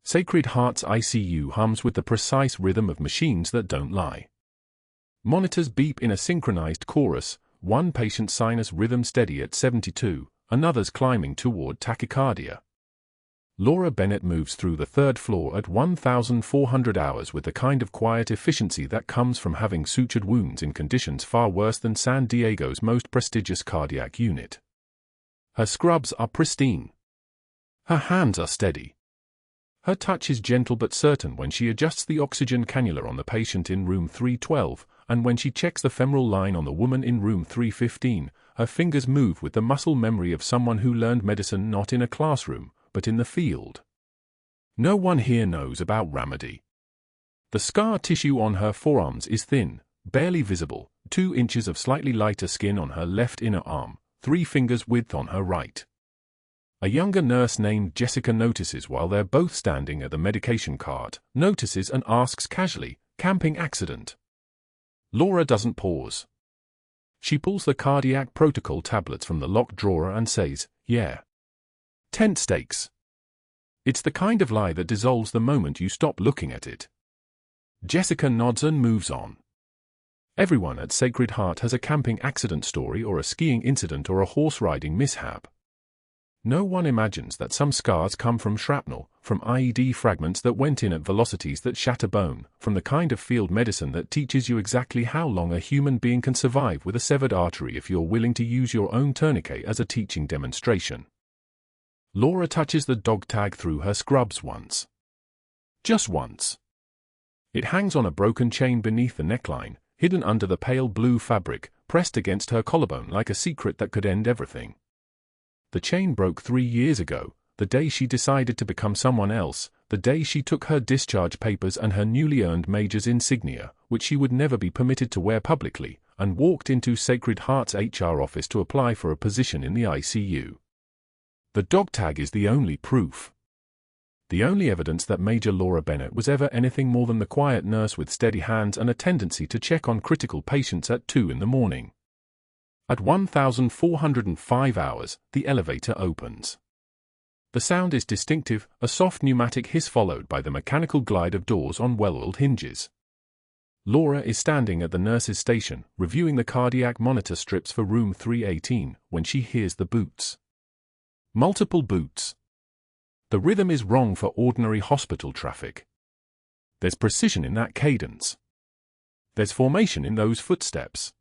Sacred Heart's ICU hums with the precise rhythm of machines that don't lie. Monitors beep in a synchronized chorus, one patient's sinus rhythm steady at 72, another's climbing toward tachycardia. Laura Bennett moves through the third floor at 1,400 hours with the kind of quiet efficiency that comes from having sutured wounds in conditions far worse than San Diego's most prestigious cardiac unit. Her scrubs are pristine. Her hands are steady. Her touch is gentle but certain when she adjusts the oxygen cannula on the patient in room 312, and when she checks the femoral line on the woman in room 315, her fingers move with the muscle memory of someone who learned medicine not in a classroom, but in the field. No one here knows about Ramadi. The scar tissue on her forearms is thin, barely visible, 2 inches of slightly lighter skin on her left inner arm, 3 fingers width on her right. A younger nurse named Jessica notices while they're both standing at the medication cart, notices and asks casually, "Camping accident?" Laura doesn't pause. She pulls the cardiac protocol tablets from the locked drawer and says, "Yeah. Tent stakes." It's the kind of lie that dissolves the moment you stop looking at it. Jessica nods and moves on. Everyone at Sacred Heart has a camping accident story or a skiing incident or a horse riding mishap. No one imagines that some scars come from shrapnel, from IED fragments that went in at velocities that shatter bone, from the kind of field medicine that teaches you exactly how long a human being can survive with a severed artery if you're willing to use your own tourniquet as a teaching demonstration. Laura touches the dog tag through her scrubs once. Just once. It hangs on a broken chain beneath the neckline, hidden under the pale blue fabric, pressed against her collarbone like a secret that could end everything. The chain broke 3 years ago, the day she decided to become someone else, the day she took her discharge papers and her newly earned major's insignia, which she would never be permitted to wear publicly, and walked into Sacred Heart's HR office to apply for a position in the ICU. The dog tag is the only proof. The only evidence that Major Laura Bennett was ever anything more than the quiet nurse with steady hands and a tendency to check on critical patients at 2 in the morning. At 1,405 hours, the elevator opens. The sound is distinctive, a soft pneumatic hiss followed by the mechanical glide of doors on well-oiled hinges. Laura is standing at the nurse's station, reviewing the cardiac monitor strips for room 318, when she hears the boots. Multiple boots. The rhythm is wrong for ordinary hospital traffic. There's precision in that cadence. There's formation in those footsteps.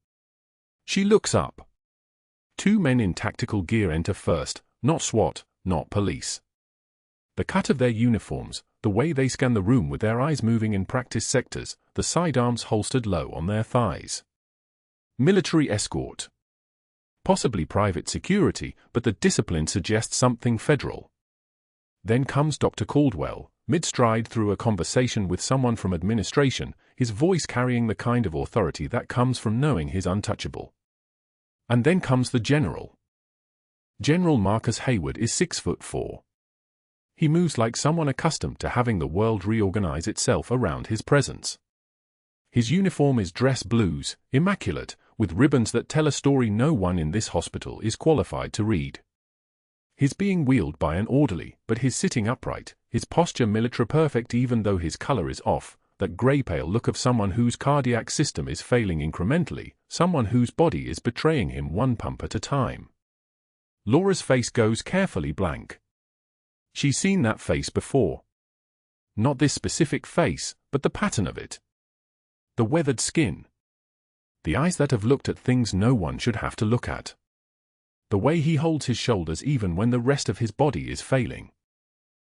She looks up. 2 men in tactical gear enter first, not SWAT, not police. The cut of their uniforms, the way they scan the room with their eyes moving in practice sectors, the sidearms holstered low on their thighs. Military escort. Possibly private security, but the discipline suggests something federal. Then comes Dr. Caldwell, mid-stride through a conversation with someone from administration, his voice carrying the kind of authority that comes from knowing he's untouchable. And then comes the general. General Marcus Hayward is 6'4". He moves like someone accustomed to having the world reorganize itself around his presence. His uniform is dress blues, immaculate, with ribbons that tell a story no one in this hospital is qualified to read. He's being wheeled by an orderly, but he's sitting upright, his posture military perfect even though his color is off, that grey-pale look of someone whose cardiac system is failing incrementally, someone whose body is betraying him one pump at a time. Laura's face goes carefully blank. She's seen that face before. Not this specific face, but the pattern of it. The weathered skin. The eyes that have looked at things no one should have to look at. The way he holds his shoulders even when the rest of his body is failing.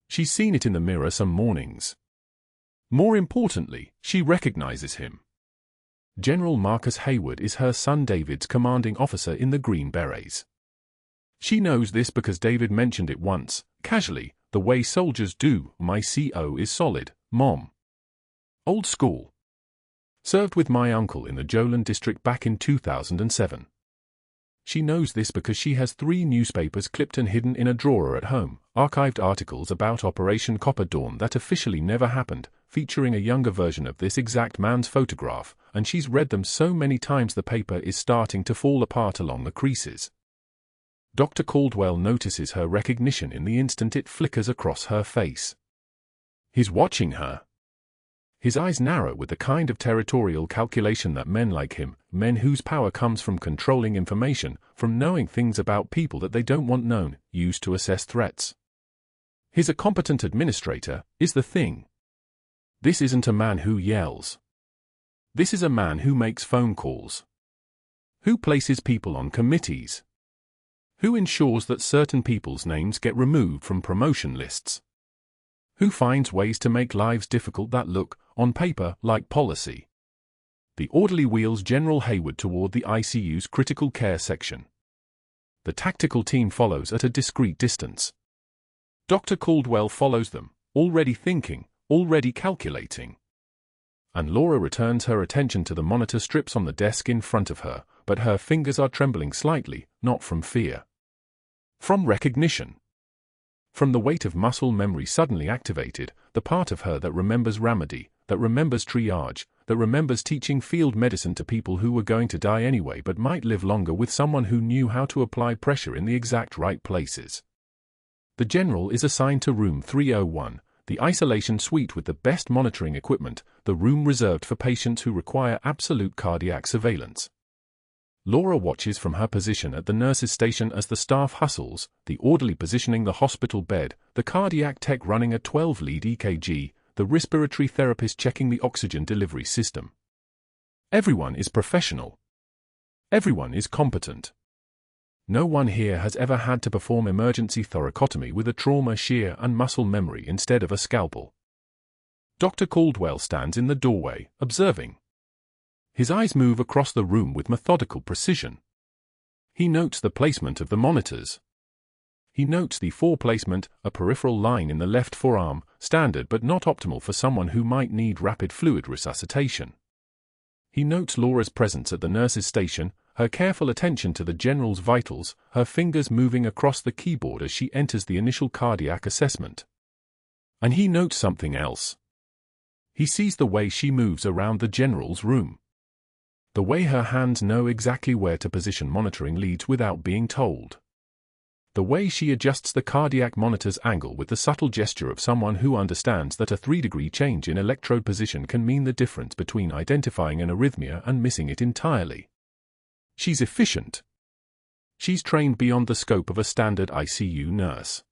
She's seen it in the mirror some mornings. More importantly, she recognizes him. General Marcus Hayward is her son David's commanding officer in the Green Berets. She knows this because David mentioned it once, casually, the way soldiers do. "My CO is solid, Mom. Old school. Served with my uncle in the Jolin district back in 2007. She knows this because she has 3 newspapers clipped and hidden in a drawer at home, archived articles about Operation Copper Dawn that officially never happened, featuring a younger version of this exact man's photograph, and she's read them so many times the paper is starting to fall apart along the creases. Dr. Caldwell notices her recognition in the instant it flickers across her face. He's watching her. His eyes narrow with the kind of territorial calculation that men like him, men whose power comes from controlling information, from knowing things about people that they don't want known, use to assess threats. He's a competent administrator, is the thing. This isn't a man who yells. This is a man who makes phone calls. Who places people on committees. Who ensures that certain people's names get removed from promotion lists. Who finds ways to make lives difficult that look, on paper, like policy. The orderly wheels General Hayward toward the ICU's critical care section. The tactical team follows at a discreet distance. Dr. Caldwell follows them, already thinking, already calculating. And Laura returns her attention to the monitor strips on the desk in front of her, but her fingers are trembling slightly, not from fear. From recognition. From the weight of muscle memory suddenly activated, the part of her that remembers Ramadi, that remembers triage, that remembers teaching field medicine to people who were going to die anyway but might live longer with someone who knew how to apply pressure in the exact right places. The general is assigned to room 301, the isolation suite with the best monitoring equipment, the room reserved for patients who require absolute cardiac surveillance. Laura watches from her position at the nurse's station as the staff hustles, the orderly positioning the hospital bed, the cardiac tech running a 12-lead EKG, the respiratory therapist checking the oxygen delivery system. Everyone is professional. Everyone is competent. No one here has ever had to perform emergency thoracotomy with a trauma shear and muscle memory instead of a scalpel. Dr. Caldwell stands in the doorway, observing. His eyes move across the room with methodical precision. He notes the placement of the monitors. He notes the fore placement, a peripheral line in the left forearm, standard but not optimal for someone who might need rapid fluid resuscitation. He notes Laura's presence at the nurse's station, her careful attention to the general's vitals, her fingers moving across the keyboard as she enters the initial cardiac assessment. And he notes something else. He sees the way she moves around the general's room. The way her hands know exactly where to position monitoring leads without being told. The way she adjusts the cardiac monitor's angle with the subtle gesture of someone who understands that a 3-degree change in electrode position can mean the difference between identifying an arrhythmia and missing it entirely. She's efficient. She's trained beyond the scope of a standard ICU nurse.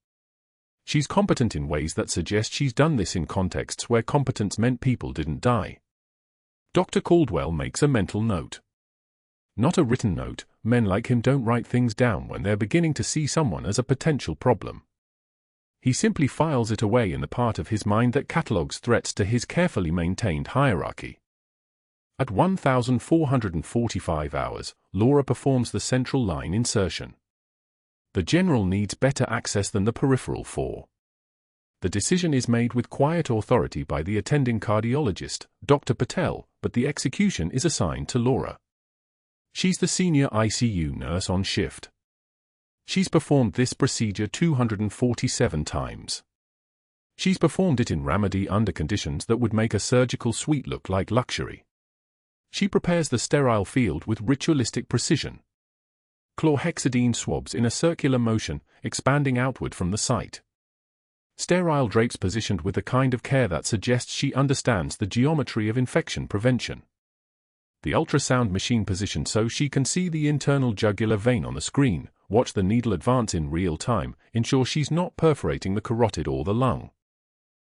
She's competent in ways that suggest she's done this in contexts where competence meant people didn't die. Dr. Caldwell makes a mental note. Not a written note. Men like him don't write things down when they're beginning to see someone as a potential problem. He simply files it away in the part of his mind that catalogues threats to his carefully maintained hierarchy. At 1,445 hours, Laura performs the central line insertion. The general needs better access than the peripheral 4. The decision is made with quiet authority by the attending cardiologist, Dr. Patel, but the execution is assigned to Laura. She's the senior ICU nurse on shift. She's performed this procedure 247 times. She's performed it in Ramadi under conditions that would make a surgical suite look like luxury. She prepares the sterile field with ritualistic precision. Chlorhexidine swabs in a circular motion, expanding outward from the site. Sterile drapes positioned with the kind of care that suggests she understands the geometry of infection prevention. The ultrasound machine positioned so she can see the internal jugular vein on the screen, watch the needle advance in real time, ensure she's not perforating the carotid or the lung.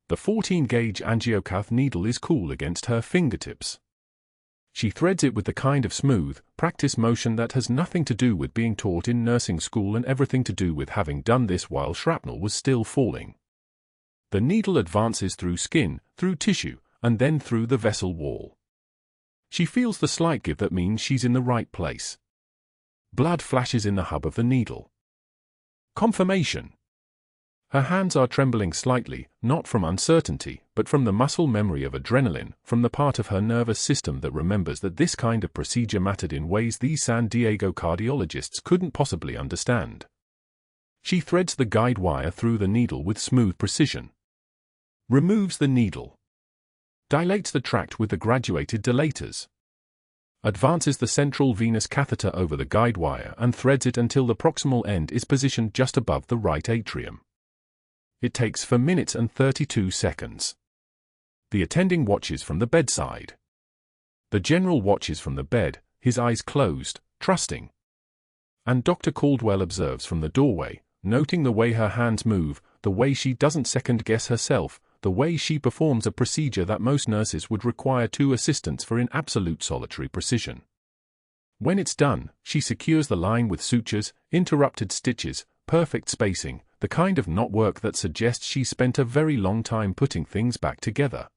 The 14-gauge angiocath needle is cool against her fingertips. She threads it with the kind of smooth, practice motion that has nothing to do with being taught in nursing school and everything to do with having done this while shrapnel was still falling. The needle advances through skin, through tissue, and then through the vessel wall. She feels the slight give that means she's in the right place. Blood flashes in the hub of the needle. Confirmation. Her hands are trembling slightly, not from uncertainty, but from the muscle memory of adrenaline, from the part of her nervous system that remembers that this kind of procedure mattered in ways these San Diego cardiologists couldn't possibly understand. She threads the guide wire through the needle with smooth precision. Removes the needle. Dilates the tract with the graduated dilators. Advances the central venous catheter over the guide wire and threads it until the proximal end is positioned just above the right atrium. It takes 4 minutes and 32 seconds. The attending watches from the bedside. The general watches from the bed, his eyes closed, trusting. And Dr. Caldwell observes from the doorway, noting the way her hands move, the way she doesn't second-guess herself, the way she performs a procedure that most nurses would require 2 assistants for in absolute solitary precision. When it's done, she secures the line with sutures, interrupted stitches, perfect spacing, the kind of knot work that suggests she spent a very long time putting things back together.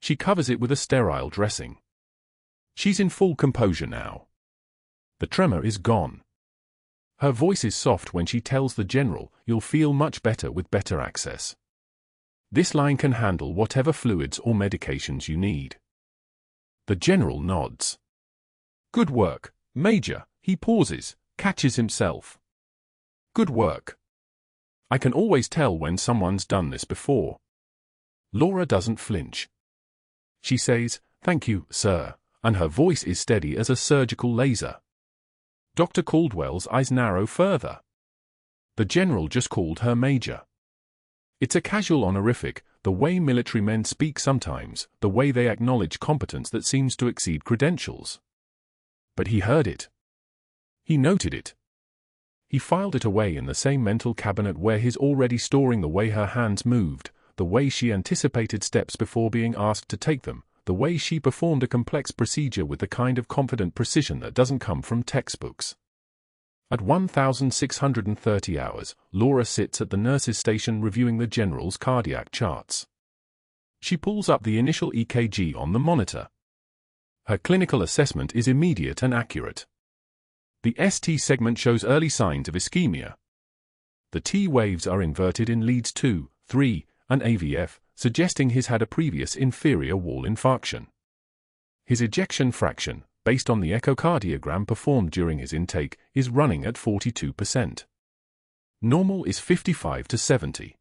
She covers it with a sterile dressing. She's in full composure now. The tremor is gone. Her voice is soft when she tells the general, "You'll feel much better with better access. This line can handle whatever fluids or medications you need." The general nods. "Good work, Major." He pauses, catches himself. "Good work. I can always tell when someone's done this before." Laura doesn't flinch. She says, "Thank you, sir," and her voice is steady as a surgical laser. Dr. Caldwell's eyes narrow further. The general just called her Major. It's a casual honorific, the way military men speak sometimes, the way they acknowledge competence that seems to exceed credentials. But he heard it. He noted it. He filed it away in the same mental cabinet where he's already storing the way her hands moved, the way she anticipated steps before being asked to take them, the way she performed a complex procedure with the kind of confident precision that doesn't come from textbooks. At 1,630 hours, Laura sits at the nurse's station reviewing the general's cardiac charts. She pulls up the initial EKG on the monitor. Her clinical assessment is immediate and accurate. The ST segment shows early signs of ischemia. The T waves are inverted in leads 2, 3, and AVF, suggesting he's had a previous inferior wall infarction. His ejection fraction, based on the echocardiogram performed during his intake, is running at 42%. Normal is 55 to 70.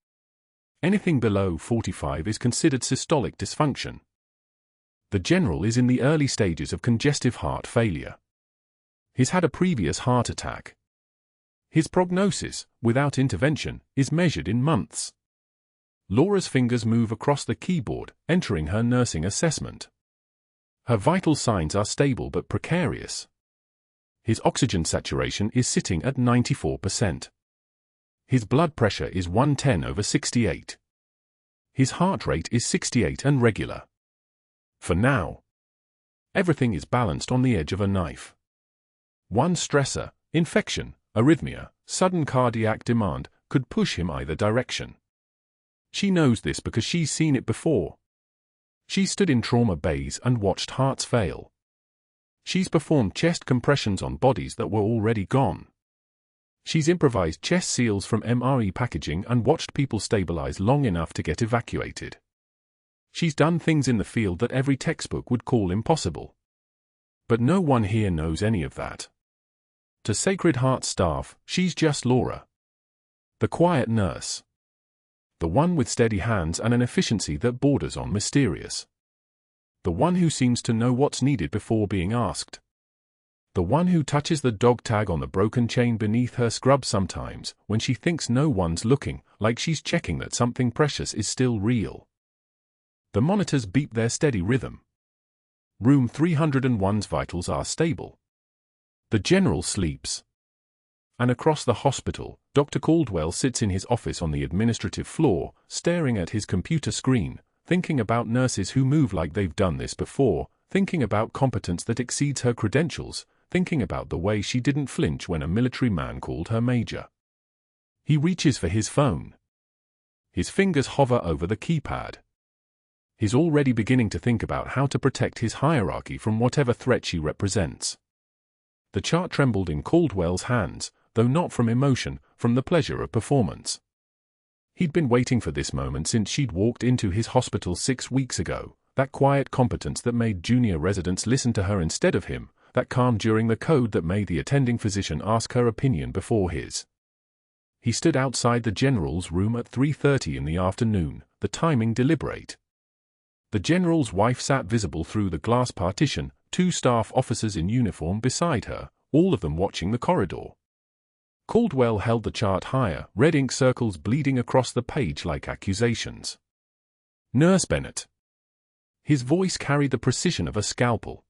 Anything below 45 is considered systolic dysfunction. The general is in the early stages of congestive heart failure. He's had a previous heart attack. His prognosis, without intervention, is measured in months. Laura's fingers move across the keyboard, entering her nursing assessment. Her vital signs are stable but precarious. His oxygen saturation is sitting at 94%. His blood pressure is 110/68. His heart rate is 68 and regular. For now, everything is balanced on the edge of a knife. One stressor, infection, arrhythmia, sudden cardiac demand, could push him either direction. She knows this because she's seen it before. She stood in trauma bays and watched hearts fail. She's performed chest compressions on bodies that were already gone. She's improvised chest seals from MRE packaging and watched people stabilize long enough to get evacuated. She's done things in the field that every textbook would call impossible. But no one here knows any of that. To Sacred Heart staff, she's just Laura. The quiet nurse. The one with steady hands and an efficiency that borders on mysterious. The one who seems to know what's needed before being asked. The one who touches the dog tag on the broken chain beneath her scrub sometimes, when she thinks no one's looking, like she's checking that something precious is still real. The monitors beep their steady rhythm. Room 301's vitals are stable. The general sleeps. And across the hospital, Dr. Caldwell sits in his office on the administrative floor, staring at his computer screen, thinking about nurses who move like they've done this before, thinking about competence that exceeds her credentials, thinking about the way she didn't flinch when a military man called her Major. He reaches for his phone. His fingers hover over the keypad. He's already beginning to think about how to protect his hierarchy from whatever threat she represents. The chart trembled in Caldwell's hands, though not from emotion, from the pleasure of performance. He'd been waiting for this moment since she'd walked into his hospital 6 weeks ago, that quiet competence that made junior residents listen to her instead of him, that calm during the code that made the attending physician ask her opinion before his. He stood outside the general's room at 3:30 in the afternoon, the timing deliberate. The general's wife sat visible through the glass partition, 2 staff officers in uniform beside her, all of them watching the corridor. Caldwell held the chart higher, red ink circles bleeding across the page like accusations. Nurse Bennett. His voice carried the precision of a scalpel.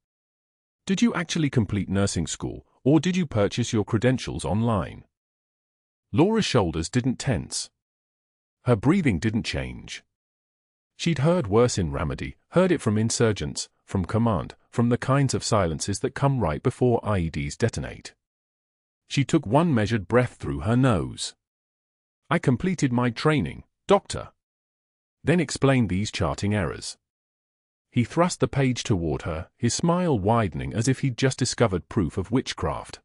"Did you actually complete nursing school, or did you purchase your credentials online?" Laura's shoulders didn't tense. Her breathing didn't change. She'd heard worse in Ramadi, heard it from insurgents, from command, from the kinds of silences that come right before IEDs detonate. She took one measured breath through her nose. "I completed my training, doctor." Then explained these charting errors. He thrust the page toward her, his smile widening as if he'd just discovered proof of witchcraft.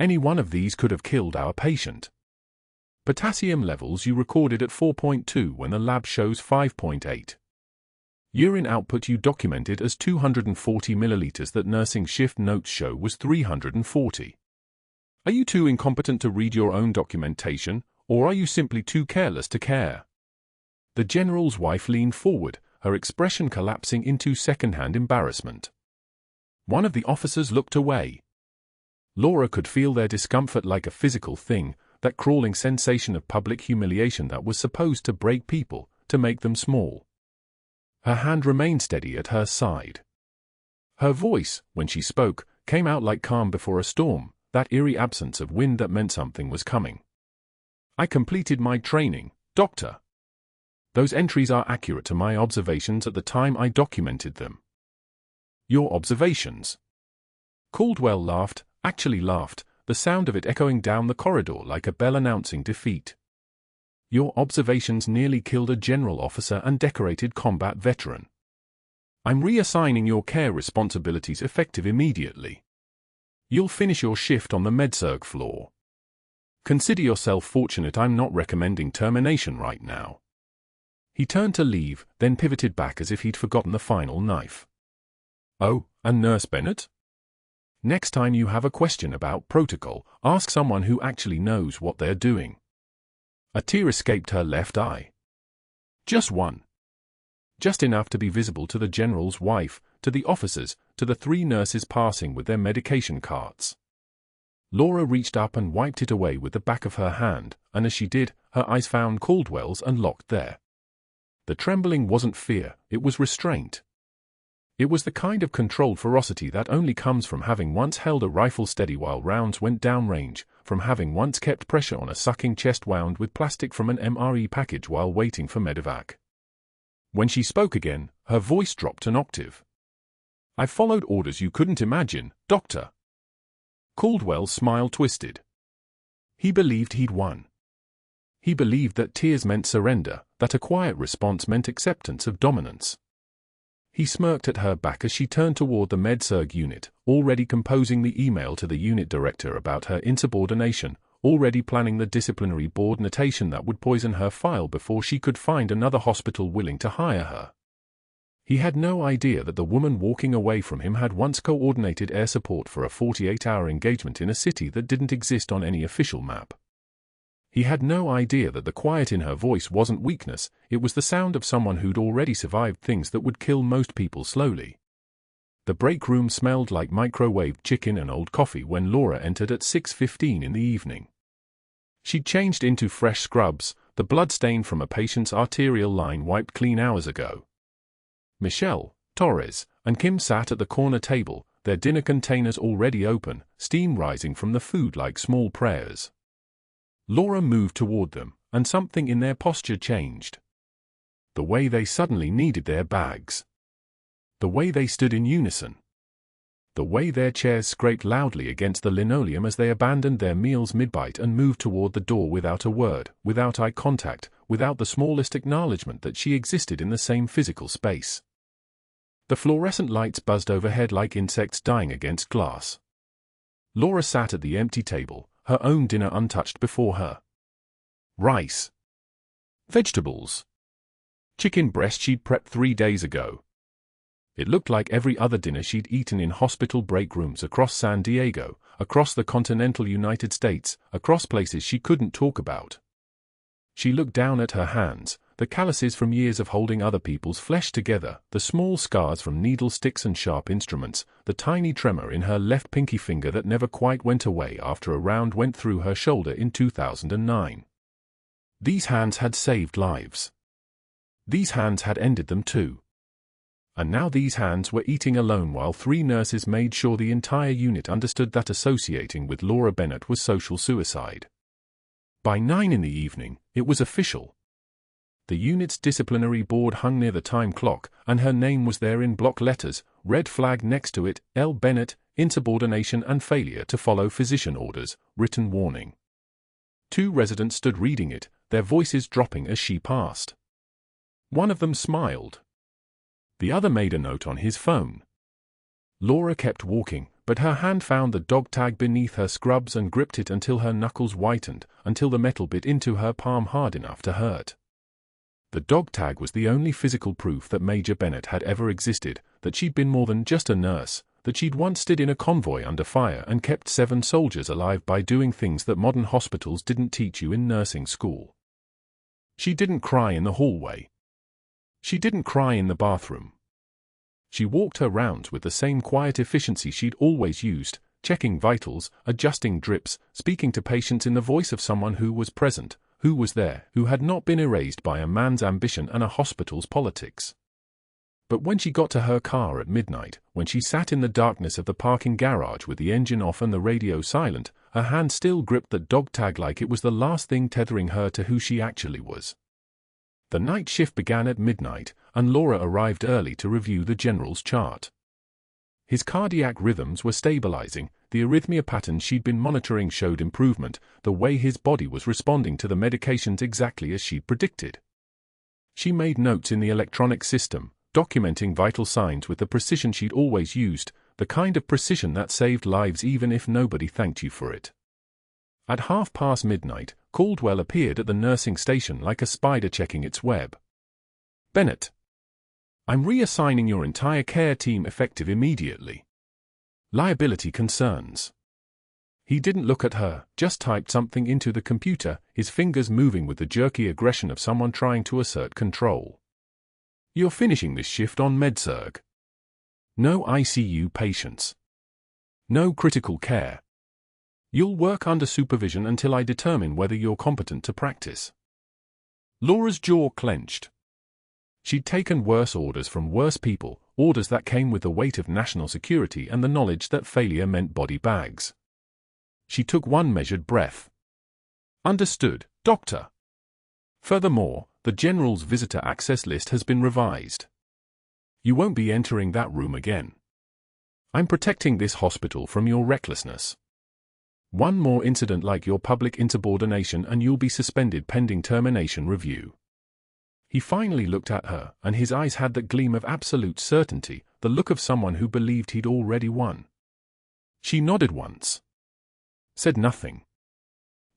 "Any one of these could have killed our patient. Potassium levels you recorded at 4.2 when the lab shows 5.8. Urine output you documented as 240 milliliters that nursing shift notes show was 340. Are you too incompetent to read your own documentation, or are you simply too careless to care?" The general's wife leaned forward, her expression collapsing into secondhand embarrassment. One of the officers looked away. Laura could feel their discomfort like a physical thing, that crawling sensation of public humiliation that was supposed to break people, to make them small. Her hand remained steady at her side. Her voice, when she spoke, came out like calm before a storm, that eerie absence of wind that meant something was coming. "I completed my training, doctor. Those entries are accurate to my observations at the time I documented them." "Your observations?" Caldwell laughed, actually laughed, the sound of it echoing down the corridor like a bell announcing defeat. "Your observations nearly killed a general officer and decorated combat veteran. I'm reassigning your care responsibilities effective immediately. You'll finish your shift on the med-surg floor. Consider yourself fortunate I'm not recommending termination right now." He turned to leave, then pivoted back as if he'd forgotten the final knife. "Oh, and Nurse Bennett? Next time you have a question about protocol, ask someone who actually knows what they're doing." A tear escaped her left eye. Just one. Just enough to be visible to the general's wife, to the officers, to the 3 nurses passing with their medication carts. Laura reached up and wiped it away with the back of her hand, and as she did, her eyes found Caldwell's and locked there. The trembling wasn't fear, it was restraint. It was the kind of controlled ferocity that only comes from having once held a rifle steady while rounds went downrange, from having once kept pressure on a sucking chest wound with plastic from an MRE package while waiting for medevac. When she spoke again, her voice dropped an octave. "I followed orders you couldn't imagine, doctor." Caldwell's smile twisted. He believed he'd won. He believed that tears meant surrender, that a quiet response meant acceptance of dominance. He smirked at her back as she turned toward the med-surg unit, already composing the email to the unit director about her insubordination, already planning the disciplinary board notation that would poison her file before she could find another hospital willing to hire her. He had no idea that the woman walking away from him had once coordinated air support for a 48-hour engagement in a city that didn't exist on any official map. He had no idea that the quiet in her voice wasn't weakness, it was the sound of someone who'd already survived things that would kill most people slowly. The break room smelled like microwaved chicken and old coffee when Laura entered at 6:15 in the evening. She'd changed into fresh scrubs, the blood stain from a patient's arterial line wiped clean hours ago. Michelle, Torres, and Kim sat at the corner table, their dinner containers already open, steam rising from the food like small prayers. Laura moved toward them, and something in their posture changed. The way they suddenly needed their bags. The way they stood in unison. The way their chairs scraped loudly against the linoleum as they abandoned their meals mid-bite and moved toward the door without a word, without eye contact, without the smallest acknowledgement that she existed in the same physical space. The fluorescent lights buzzed overhead like insects dying against glass. Laura sat at the empty table, her own dinner untouched before her. Rice. Vegetables. Chicken breast she'd prepped 3 days ago. It looked like every other dinner she'd eaten in hospital break rooms across San Diego, across the continental United States, across places she couldn't talk about. She looked down at her hands, the calluses from years of holding other people's flesh together, the small scars from needle sticks and sharp instruments, the tiny tremor in her left pinky finger that never quite went away after a round went through her shoulder in 2009. These hands had saved lives. These hands had ended them too. And now these hands were eating alone while 3 nurses made sure the entire unit understood that associating with Laura Bennett was social suicide. By 9 in the evening, it was official. The unit's disciplinary board hung near the time clock, and her name was there in block letters, red flag next to it, L. Bennett, insubordination and failure to follow physician orders, written warning. 2 residents stood reading it, their voices dropping as she passed. One of them smiled. The other made a note on his phone. Laura kept walking, but her hand found the dog tag beneath her scrubs and gripped it until her knuckles whitened, until the metal bit into her palm hard enough to hurt. The dog tag was the only physical proof that Major Bennett had ever existed, that she'd been more than just a nurse, that she'd once stood in a convoy under fire and kept 7 soldiers alive by doing things that modern hospitals didn't teach you in nursing school. She didn't cry in the hallway. She didn't cry in the bathroom. She walked her rounds with the same quiet efficiency she'd always used, checking vitals, adjusting drips, speaking to patients in the voice of someone who was present, who was there, who had not been erased by a man's ambition and a hospital's politics. But when she got to her car at midnight, when she sat in the darkness of the parking garage with the engine off and the radio silent, her hand still gripped the dog tag like it was the last thing tethering her to who she actually was. The night shift began at midnight, and Laura arrived early to review the general's chart. His cardiac rhythms were stabilizing, the arrhythmia patterns she'd been monitoring showed improvement, the way his body was responding to the medications exactly as she'd predicted. She made notes in the electronic system, documenting vital signs with the precision she'd always used, the kind of precision that saved lives even if nobody thanked you for it. At midnight, Caldwell appeared at the nursing station like a spider checking its web. Bennett. I'm reassigning your entire care team effective immediately. Liability concerns. He didn't look at her, just typed something into the computer, his fingers moving with the jerky aggression of someone trying to assert control. You're finishing this shift on MedSurg. No ICU patients. No critical care. You'll work under supervision until I determine whether you're competent to practice. Laura's jaw clenched. She'd taken worse orders from worse people, orders that came with the weight of national security and the knowledge that failure meant body bags. She took one measured breath. Understood, Doctor. Furthermore, the General's visitor access list has been revised. You won't be entering that room again. I'm protecting this hospital from your recklessness. One more incident like your public insubordination and you'll be suspended pending termination review. He finally looked at her, and his eyes had that gleam of absolute certainty, the look of someone who believed he'd already won. She nodded once. Said nothing.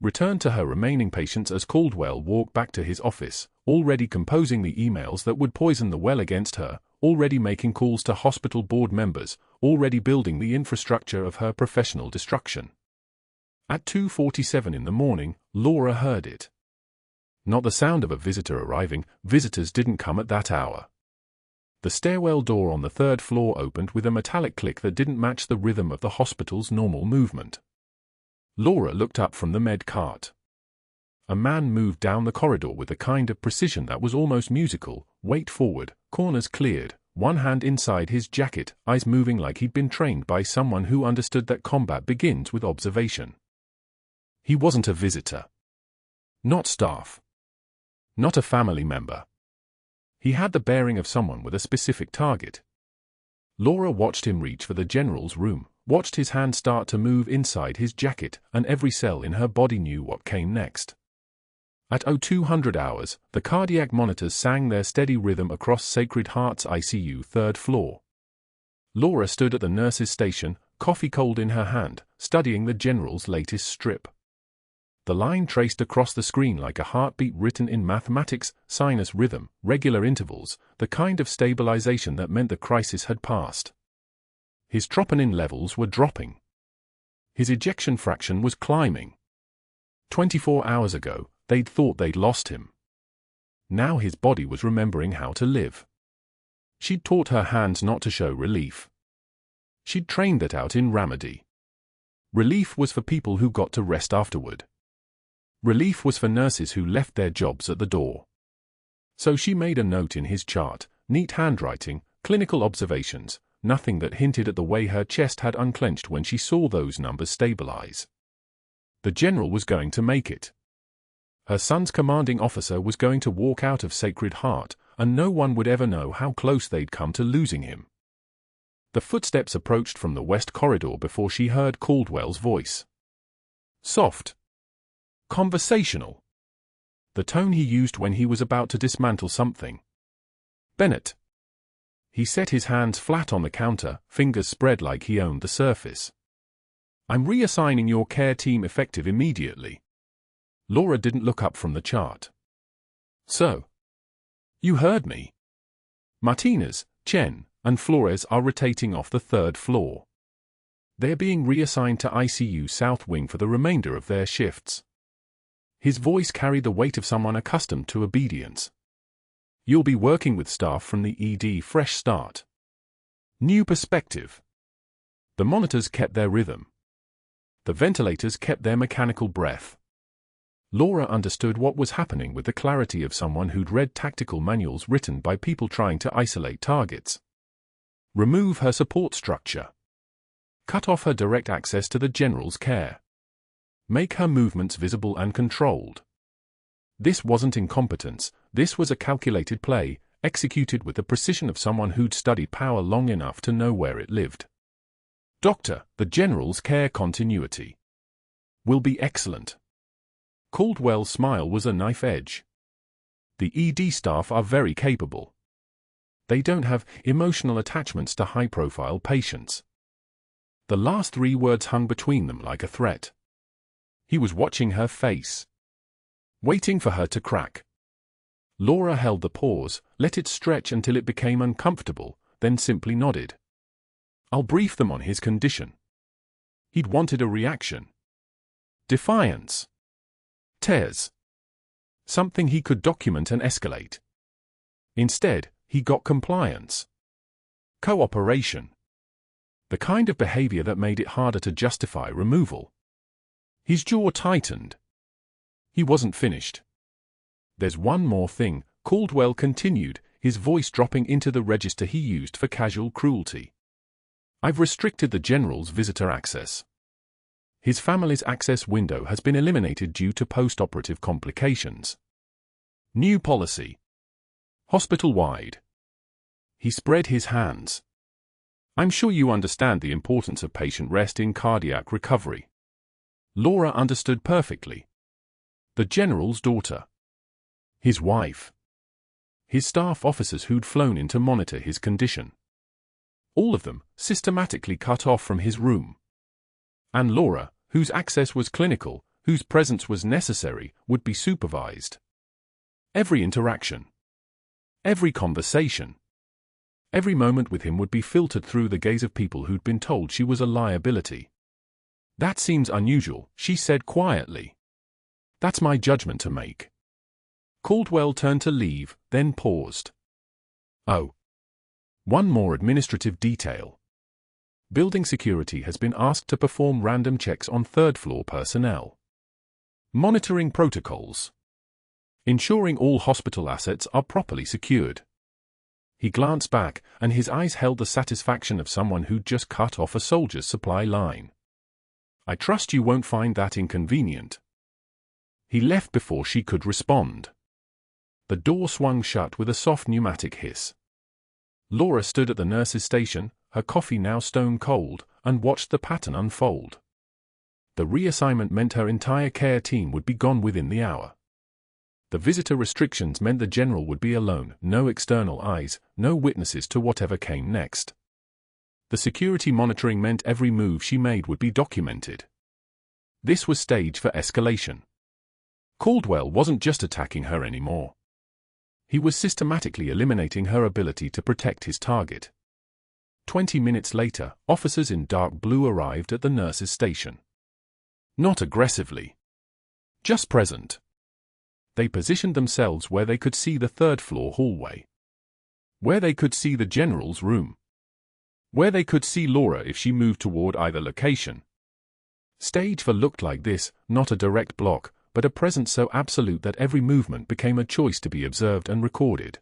Returned to her remaining patients as Caldwell walked back to his office, already composing the emails that would poison the well against her, already making calls to hospital board members, already building the infrastructure of her professional destruction. At 2:47 in the morning, Laura heard it. Not the sound of a visitor arriving, visitors didn't come at that hour. The stairwell door on the 3rd floor opened with a metallic click that didn't match the rhythm of the hospital's normal movement. Laura looked up from the med cart. A man moved down the corridor with a kind of precision that was almost musical, weight forward, corners cleared, one hand inside his jacket, eyes moving like he'd been trained by someone who understood that combat begins with observation. He wasn't a visitor. Not staff. Not a family member. He had the bearing of someone with a specific target. Laura watched him reach for the general's room, watched his hand start to move inside his jacket, and every cell in her body knew what came next. At 0200 hours, the cardiac monitors sang their steady rhythm across Sacred Heart's ICU 3rd floor. Laura stood at the nurse's station, coffee cold in her hand, studying the general's latest strip. The line traced across the screen like a heartbeat written in mathematics, sinus rhythm, regular intervals, the kind of stabilization that meant the crisis had passed. His troponin levels were dropping. His ejection fraction was climbing. 24 hours ago, they'd thought they'd lost him. Now his body was remembering how to live. She'd taught her hands not to show relief. She'd trained that out in Ramadi. Relief was for people who got to rest afterward. Relief was for nurses who left their jobs at the door. So she made a note in his chart, neat handwriting, Clinical observations, nothing that hinted at the way her chest had unclenched when she saw those numbers stabilize. The general was going to make it. Her son's commanding officer was going to walk out of Sacred Heart, and no one would ever know how close they'd come to losing him. The footsteps approached from the west corridor before she heard Caldwell's voice. Soft. Conversational. The tone he used when he was about to dismantle something. Bennett. He set his hands flat on the counter, fingers spread like he owned the surface. I'm reassigning your care team effective immediately. Laura didn't look up from the chart. So? You heard me. Martinez, Chen, and Flores are rotating off the 3rd floor. They're being reassigned to ICU South Wing for the remainder of their shifts. His voice carried the weight of someone accustomed to obedience. You'll be working with staff from the ED Fresh Start. New perspective. The monitors kept their rhythm. The ventilators kept their mechanical breath. Laura understood what was happening with the clarity of someone who'd read tactical manuals written by people trying to isolate targets. Remove her support structure. Cut off her direct access to the general's care. Make her movements visible and controlled. This wasn't incompetence, this was a calculated play, executed with the precision of someone who'd studied power long enough to know where it lived. Doctor, the general's care continuity will be excellent. Caldwell's smile was a knife edge. The ED staff are very capable. They don't have emotional attachments to high-profile patients. The last 3 words hung between them like a threat. He was watching her face, waiting for her to crack. Laura held the pause, let it stretch until it became uncomfortable, then simply nodded. I'll brief them on his condition. He'd wanted a reaction. Defiance. Tears. Something he could document and escalate. Instead, he got compliance. Cooperation. The kind of behavior that made it harder to justify removal. His jaw tightened. He wasn't finished. There's one more thing, Caldwell continued, his voice dropping into the register he used for casual cruelty. I've restricted the general's visitor access. His family's access window has been eliminated due to post-operative complications. New policy. Hospital-wide. He spread his hands. I'm sure you understand the importance of patient rest in cardiac recovery. Laura understood perfectly. The general's daughter. His wife. His staff officers who'd flown in to monitor his condition. All of them systematically cut off from his room. And Laura, whose access was clinical, whose presence was necessary, would be supervised. Every interaction. Every conversation. Every moment with him would be filtered through the gaze of people who'd been told she was a liability. That seems unusual, she said quietly. That's my judgment to make. Caldwell turned to leave, then paused. Oh. One more administrative detail. Building security has been asked to perform random checks on 3rd-floor personnel. Monitoring protocols. Ensuring all hospital assets are properly secured. He glanced back, and his eyes held the satisfaction of someone who'd just cut off a soldier's supply line. I trust you won't find that inconvenient. He left before she could respond. The door swung shut with a soft pneumatic hiss. Laura stood at the nurse's station, her coffee now stone cold, and watched the pattern unfold. The reassignment meant her entire care team would be gone within the hour. The visitor restrictions meant the general would be alone, no external eyes, no witnesses to whatever came next. The security monitoring meant every move she made would be documented. This was staged for escalation. Caldwell wasn't just attacking her anymore. He was systematically eliminating her ability to protect his target. 20 minutes later, officers in dark blue arrived at the nurse's station. Not aggressively. Just present. They positioned themselves where they could see the 3rd-floor hallway. Where they could see the general's room. Where they could see Laura if she moved toward either location. Stage 4 looked like this, not a direct block, but a presence so absolute that every movement became a choice to be observed and recorded.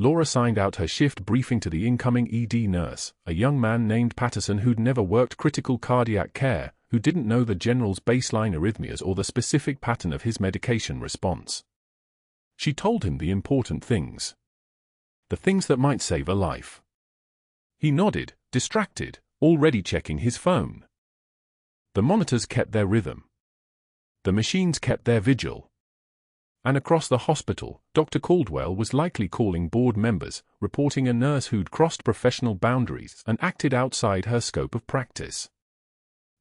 Laura signed out her shift briefing to the incoming ED nurse, a young man named Patterson who'd never worked critical cardiac care, who didn't know the general's baseline arrhythmias or the specific pattern of his medication response. She told him the important things. The things that might save a life. He nodded, distracted, already checking his phone. The monitors kept their rhythm. The machines kept their vigil. And across the hospital, Dr. Caldwell was likely calling board members, reporting a nurse who'd crossed professional boundaries and acted outside her scope of practice.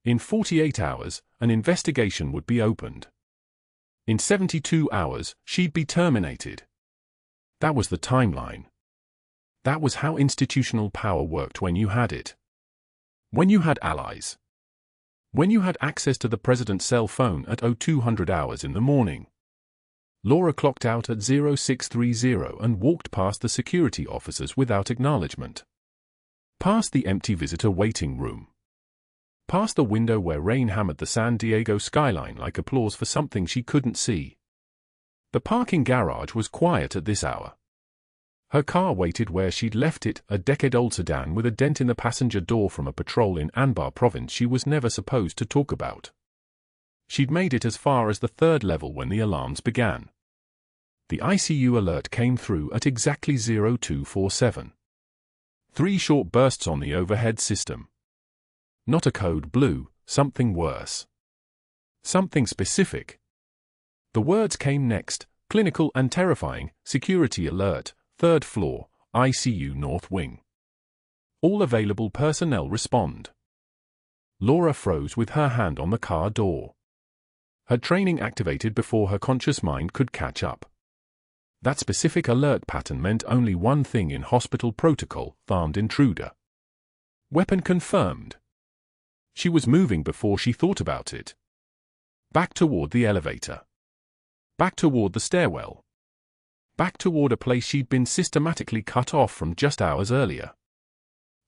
In 48 hours, an investigation would be opened. In 72 hours, she'd be terminated. That was the timeline. That was how institutional power worked when you had it. When you had allies. When you had access to the president's cell phone at 0200 hours in the morning. Laura clocked out at 0630 and walked past the security officers without acknowledgement. Past the empty visitor waiting room. Past the window where rain hammered the San Diego skyline like applause for something she couldn't see. The parking garage was quiet at this hour. Her car waited where she'd left it, a decade-old sedan with a dent in the passenger door from a patrol in Anbar province she was never supposed to talk about. She'd made it as far as the third level when the alarms began. The ICU alert came through at exactly 0247. 3 short bursts on the overhead system. Not a code blue, something worse. Something specific. The words came next, clinical and terrifying, security alert, 3rd floor, ICU North Wing. All available personnel respond. Laura froze with her hand on the car door. Her training activated before her conscious mind could catch up. That specific alert pattern meant only one thing in hospital protocol: armed intruder. Weapon confirmed. She was moving before she thought about it. Back toward the elevator. Back toward the stairwell. Back toward a place she'd been systematically cut off from just hours earlier.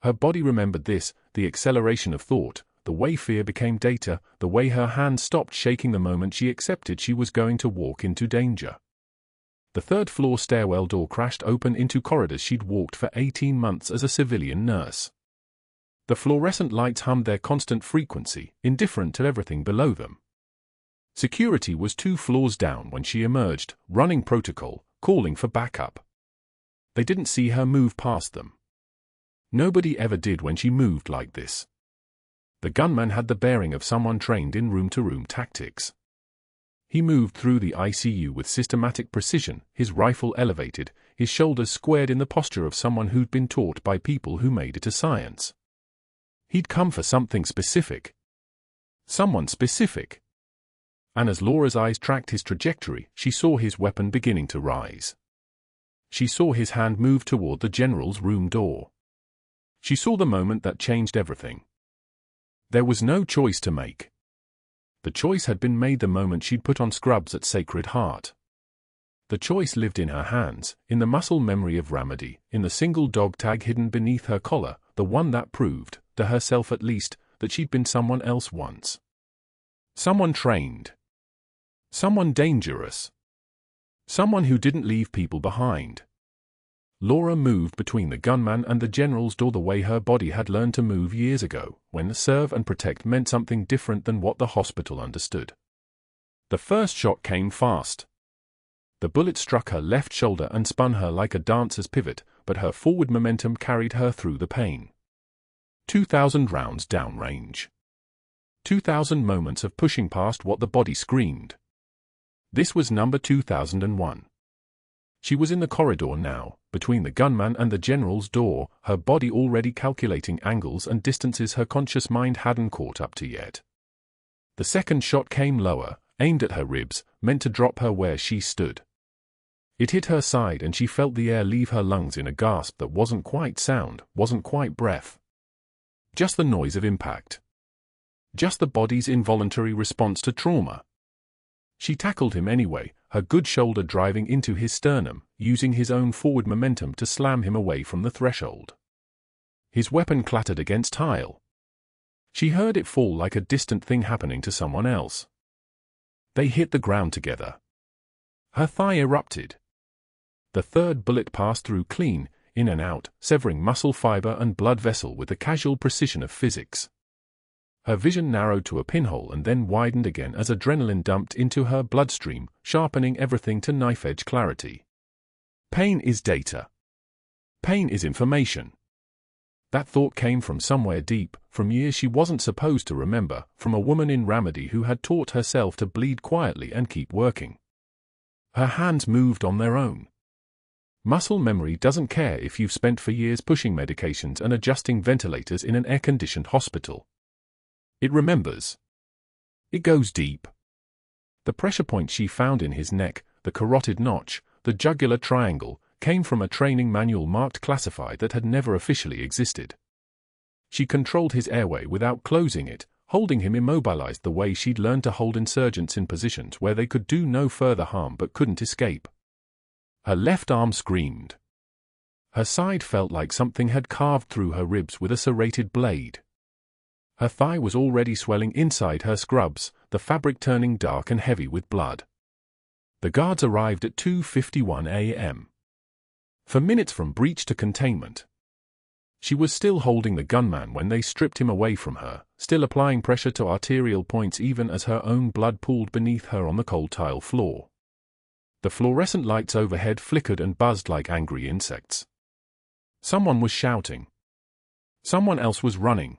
Her body remembered this, the acceleration of thought, the way fear became data, the way her hand stopped shaking the moment she accepted she was going to walk into danger. The 3rd floor stairwell door crashed open into corridors she'd walked for 18 months as a civilian nurse. The fluorescent lights hummed their constant frequency, indifferent to everything below them. Security was 2 floors down when she emerged, running protocol, calling for backup. They didn't see her move past them. Nobody ever did when she moved like this. The gunman had the bearing of someone trained in room-to-room tactics. He moved through the ICU with systematic precision, his rifle elevated, his shoulders squared in the posture of someone who'd been taught by people who made it a science. He'd come for something specific. Someone specific. And as Laura's eyes tracked his trajectory, she saw his weapon beginning to rise. She saw his hand move toward the general's room door. She saw the moment that changed everything. There was no choice to make. The choice had been made the moment she'd put on scrubs at Sacred Heart. The choice lived in her hands, in the muscle memory of Ramadi, in the single dog tag hidden beneath her collar, the one that proved, to herself at least, that she'd been someone else once. Someone trained. Someone dangerous. Someone who didn't leave people behind. Laura moved between the gunman and the general's door the way her body had learned to move years ago, when serve and protect meant something different than what the hospital understood. The first shot came fast. The bullet struck her left shoulder and spun her like a dancer's pivot, but her forward momentum carried her through the pain. 2,000 rounds downrange. 2,000 moments of pushing past what the body screamed. This was number 2001. She was in the corridor now, between the gunman and the general's door, her body already calculating angles and distances her conscious mind hadn't caught up to yet. The second shot came lower, aimed at her ribs, meant to drop her where she stood. It hit her side and she felt the air leave her lungs in a gasp that wasn't quite sound, wasn't quite breath. Just the noise of impact. Just the body's involuntary response to trauma. She tackled him anyway, her good shoulder driving into his sternum, using his own forward momentum to slam him away from the threshold. His weapon clattered against tile. She heard it fall like a distant thing happening to someone else. They hit the ground together. Her thigh erupted. The third bullet passed through clean, in and out, severing muscle fiber and blood vessel with the casual precision of physics. Her vision narrowed to a pinhole and then widened again as adrenaline dumped into her bloodstream, sharpening everything to knife-edge clarity. Pain is data. Pain is information. That thought came from somewhere deep, from years she wasn't supposed to remember, from a woman in Ramadi who had taught herself to bleed quietly and keep working. Her hands moved on their own. Muscle memory doesn't care if you've spent for years pushing medications and adjusting ventilators in an air-conditioned hospital. It remembers. It goes deep. The pressure point she found in his neck, the carotid notch, the jugular triangle, came from a training manual marked classified that had never officially existed. She controlled his airway without closing it, holding him immobilized the way she'd learned to hold insurgents in positions where they could do no further harm but couldn't escape. Her left arm screamed. Her side felt like something had carved through her ribs with a serrated blade. Her thigh was already swelling inside her scrubs, the fabric turning dark and heavy with blood. The guards arrived at 2:51 a.m. For minutes from breach to containment. She was still holding the gunman when they stripped him away from her, still applying pressure to arterial points even as her own blood pooled beneath her on the cold tile floor. The fluorescent lights overhead flickered and buzzed like angry insects. Someone was shouting. Someone else was running.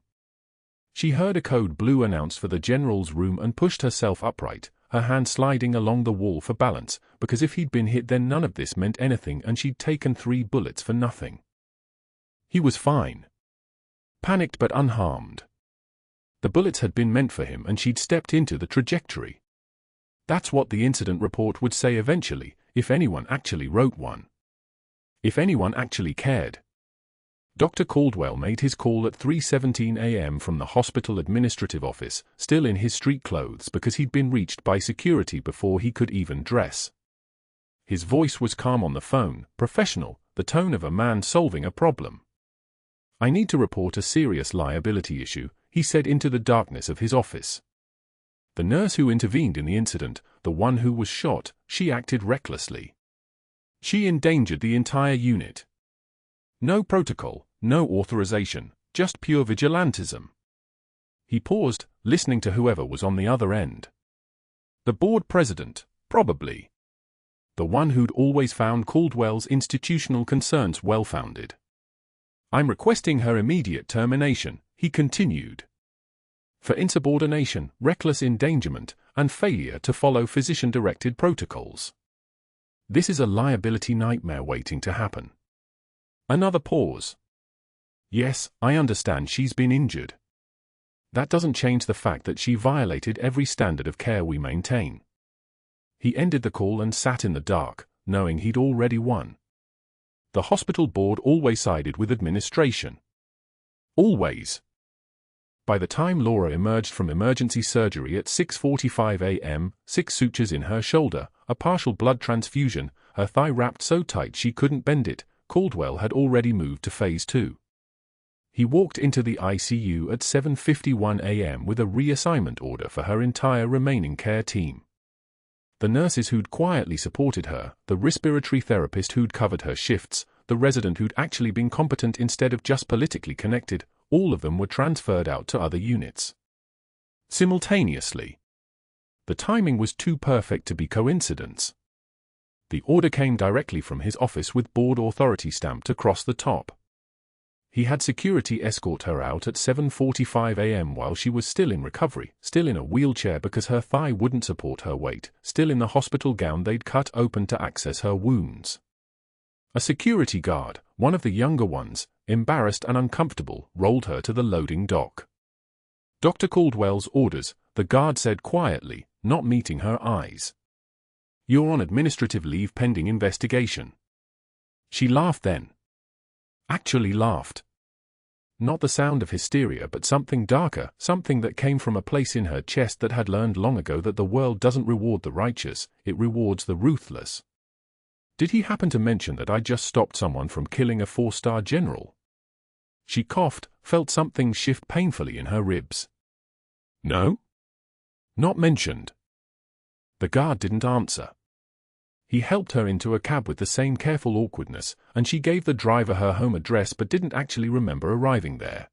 She heard a code blue announced for the general's room and pushed herself upright, her hand sliding along the wall for balance, because if he'd been hit then none of this meant anything and she'd taken 3 bullets for nothing. He was fine. Panicked but unharmed. The bullets had been meant for him and she'd stepped into the trajectory. That's what the incident report would say eventually, if anyone actually wrote one. If anyone actually cared. Dr. Caldwell made his call at 3:17 a.m. from the hospital administrative office, still in his street clothes because he'd been reached by security before he could even dress. His voice was calm on the phone, professional, the tone of a man solving a problem. "I need to report a serious liability issue," he said into the darkness of his office. The nurse who intervened in the incident, the one who was shot, she acted recklessly. She endangered the entire unit. No protocol, no authorization, just pure vigilantism. He paused, listening to whoever was on the other end. The board president, probably. The one who'd always found Caldwell's institutional concerns well-founded. "I'm requesting her immediate termination," he continued. "For insubordination, reckless endangerment, and failure to follow physician-directed protocols. This is a liability nightmare waiting to happen." Another pause. "Yes, I understand she's been injured. That doesn't change the fact that she violated every standard of care we maintain." He ended the call and sat in the dark, knowing he'd already won. The hospital board always sided with administration. Always. By the time Laura emerged from emergency surgery at 6:45 a.m., 6 sutures in her shoulder, a partial blood transfusion, her thigh wrapped so tight she couldn't bend it, Caldwell had already moved to Phase 2. He walked into the ICU at 7:51 a.m. with a reassignment order for her entire remaining care team. The nurses who'd quietly supported her, the respiratory therapist who'd covered her shifts, the resident who'd actually been competent instead of just politically connected, all of them were transferred out to other units. Simultaneously. The timing was too perfect to be coincidence. The order came directly from his office with board authority stamped across the top. He had security escort her out at 7:45 a.m. while she was still in recovery, still in a wheelchair because her thigh wouldn't support her weight, still in the hospital gown they'd cut open to access her wounds. A security guard, one of the younger ones, embarrassed and uncomfortable, rolled her to the loading dock. "Dr. Caldwell's orders," the guard said quietly, not meeting her eyes. "You're on administrative leave pending investigation." She laughed then. Actually laughed. Not the sound of hysteria but something darker, something that came from a place in her chest that had learned long ago that the world doesn't reward the righteous, it rewards the ruthless. "Did he happen to mention that I just stopped someone from killing a 4-star general?" She coughed, felt something shift painfully in her ribs. "No? Not mentioned." The guard didn't answer. He helped her into a cab with the same careful awkwardness, and she gave the driver her home address but didn't actually remember arriving there.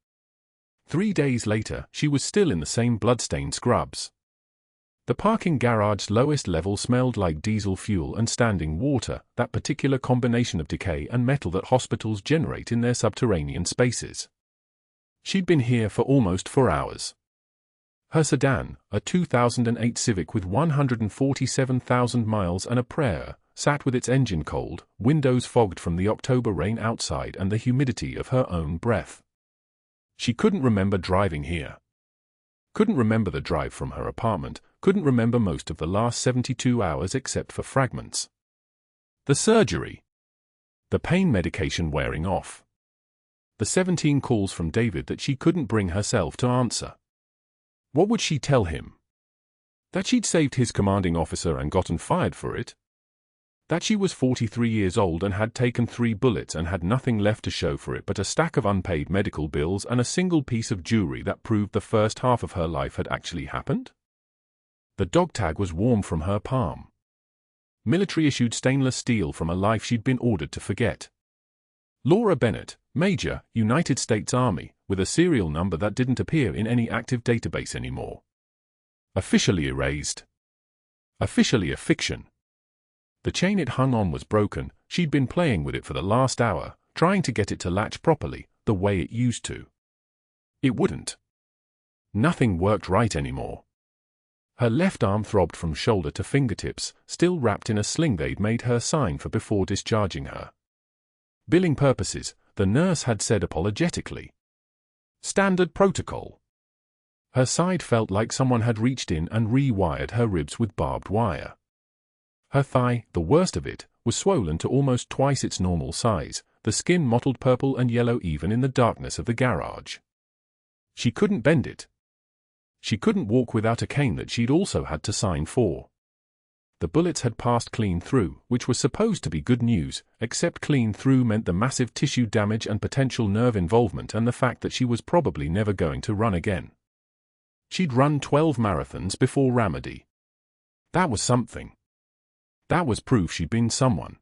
3 days later, she was still in the same blood-stained scrubs. The parking garage's lowest level smelled like diesel fuel and standing water, that particular combination of decay and metal that hospitals generate in their subterranean spaces. She'd been here for almost 4 hours. Her sedan, a 2008 Civic with 147,000 miles and a prayer, sat with its engine cold, windows fogged from the October rain outside and the humidity of her own breath. She couldn't remember driving here. Couldn't remember the drive from her apartment, couldn't remember most of the last 72 hours except for fragments. The surgery. The pain medication wearing off. The 17 calls from David that she couldn't bring herself to answer. What would she tell him? That she'd saved his commanding officer and gotten fired for it? That she was 43 years old and had taken 3 bullets and had nothing left to show for it but a stack of unpaid medical bills and a single piece of jewelry that proved the first half of her life had actually happened? The dog tag was warm from her palm. Military-issued stainless steel from a life she'd been ordered to forget. Laura Bennett, Major, United States Army, with a serial number that didn't appear in any active database anymore. Officially erased. Officially a fiction. The chain it hung on was broken. She'd been playing with it for the last hour, trying to get it to latch properly, the way it used to. It wouldn't. Nothing worked right anymore. Her left arm throbbed from shoulder to fingertips, still wrapped in a sling they'd made her sign for before discharging her. Billing purposes, the nurse had said apologetically. Standard protocol. Her side felt like someone had reached in and rewired her ribs with barbed wire. Her thigh, the worst of it, was swollen to almost twice its normal size, the skin mottled purple and yellow even in the darkness of the garage. She couldn't bend it. She couldn't walk without a cane that she'd also had to sign for. The bullets had passed clean through, which was supposed to be good news, except clean through meant the massive tissue damage and potential nerve involvement and the fact that she was probably never going to run again. She'd run 12 marathons before Ramadi. That was something. That was proof she'd been someone.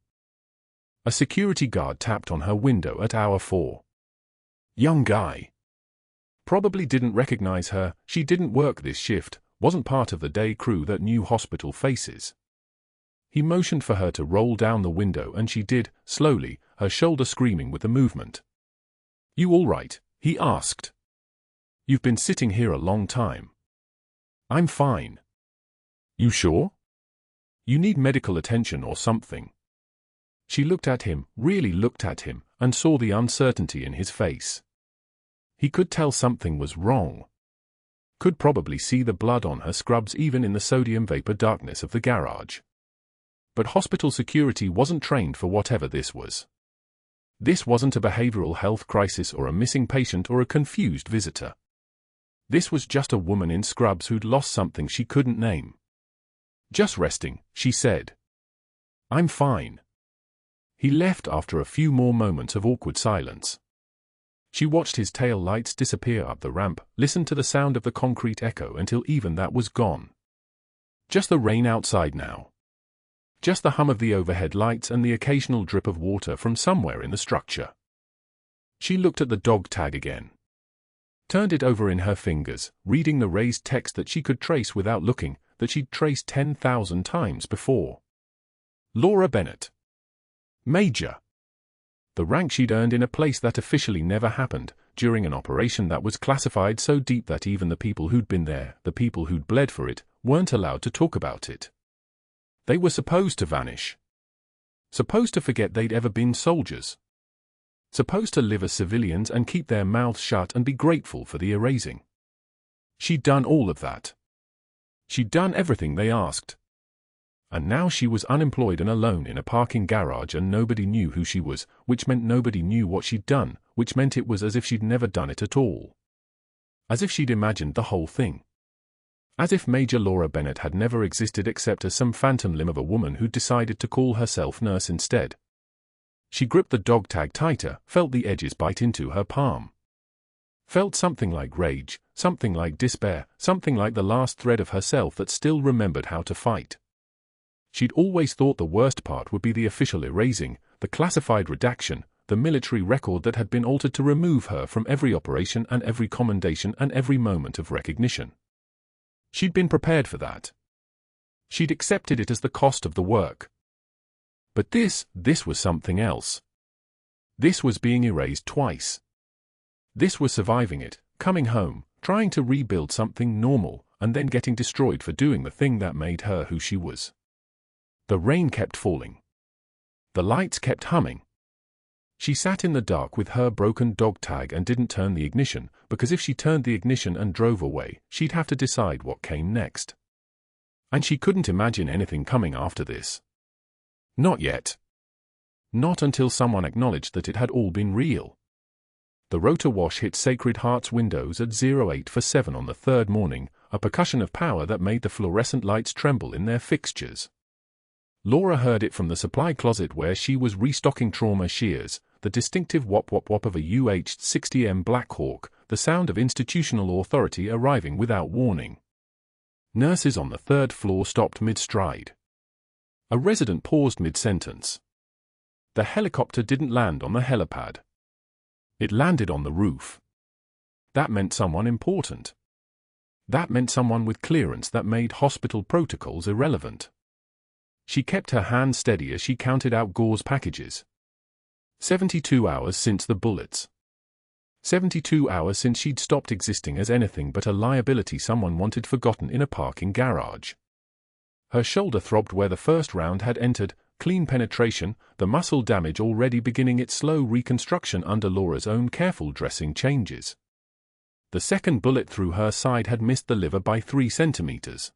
A security guard tapped on her window at hour 4. Young guy. Probably didn't recognize her, she didn't work this shift, wasn't part of the day crew that knew hospital faces. He motioned for her to roll down the window and she did, slowly, her shoulder screaming with the movement. You all right? He asked. You've been sitting here a long time. I'm fine. You sure? You need medical attention or something. She looked at him, really looked at him, and saw the uncertainty in his face. He could tell something was wrong. Could probably see the blood on her scrubs even in the sodium vapor darkness of the garage. But hospital security wasn't trained for whatever this was. This wasn't a behavioral health crisis or a missing patient or a confused visitor. This was just a woman in scrubs who'd lost something she couldn't name. Just resting, she said. I'm fine. He left after a few more moments of awkward silence. She watched his tail lights disappear up the ramp, listened to the sound of the concrete echo until even that was gone. Just the rain outside now. Just the hum of the overhead lights and the occasional drip of water from somewhere in the structure. She looked at the dog tag again. Turned it over in her fingers, reading the raised text that she could trace without looking, that she'd traced 10,000 times before. Laura Bennett. Major. The rank she'd earned in a place that officially never happened, during an operation that was classified so deep that even the people who'd been there, the people who'd bled for it, weren't allowed to talk about it. They were supposed to vanish. Supposed to forget they'd ever been soldiers. Supposed to live as civilians and keep their mouths shut and be grateful for the erasing. She'd done all of that. She'd done everything they asked. And now she was unemployed and alone in a parking garage and nobody knew who she was, which meant nobody knew what she'd done, which meant it was as if she'd never done it at all. As if she'd imagined the whole thing. As if Major Laura Bennett had never existed except as some phantom limb of a woman who'd decided to call herself nurse instead. She gripped the dog tag tighter, felt the edges bite into her palm. Felt something like rage, something like despair, something like the last thread of herself that still remembered how to fight. She'd always thought the worst part would be the official erasing, the classified redaction, the military record that had been altered to remove her from every operation and every commendation and every moment of recognition. She'd been prepared for that. She'd accepted it as the cost of the work. But this was something else. This was being erased twice. This was surviving it, coming home, trying to rebuild something normal, and then getting destroyed for doing the thing that made her who she was. The rain kept falling. The lights kept humming. She sat in the dark with her broken dog tag and didn't turn the ignition, because if she turned the ignition and drove away, she'd have to decide what came next. And she couldn't imagine anything coming after this. Not yet. Not until someone acknowledged that it had all been real. The rotor wash hit Sacred Heart's windows at 7:08 on the third morning, a percussion of power that made the fluorescent lights tremble in their fixtures. Laura heard it from the supply closet where she was restocking trauma shears, the distinctive whop-whop-whop of a UH-60M Black Hawk, the sound of institutional authority arriving without warning. Nurses on the third floor stopped mid-stride. A resident paused mid-sentence. The helicopter didn't land on the helipad. It landed on the roof. That meant someone important. That meant someone with clearance that made hospital protocols irrelevant. She kept her hand steady as she counted out Gore's packages. 72 hours since the bullets. 72 hours since she'd stopped existing as anything but a liability someone wanted forgotten in a parking garage. Her shoulder throbbed where the first round had entered, clean penetration, the muscle damage already beginning its slow reconstruction under Laura's own careful dressing changes. The second bullet through her side had missed the liver by 3 centimeters.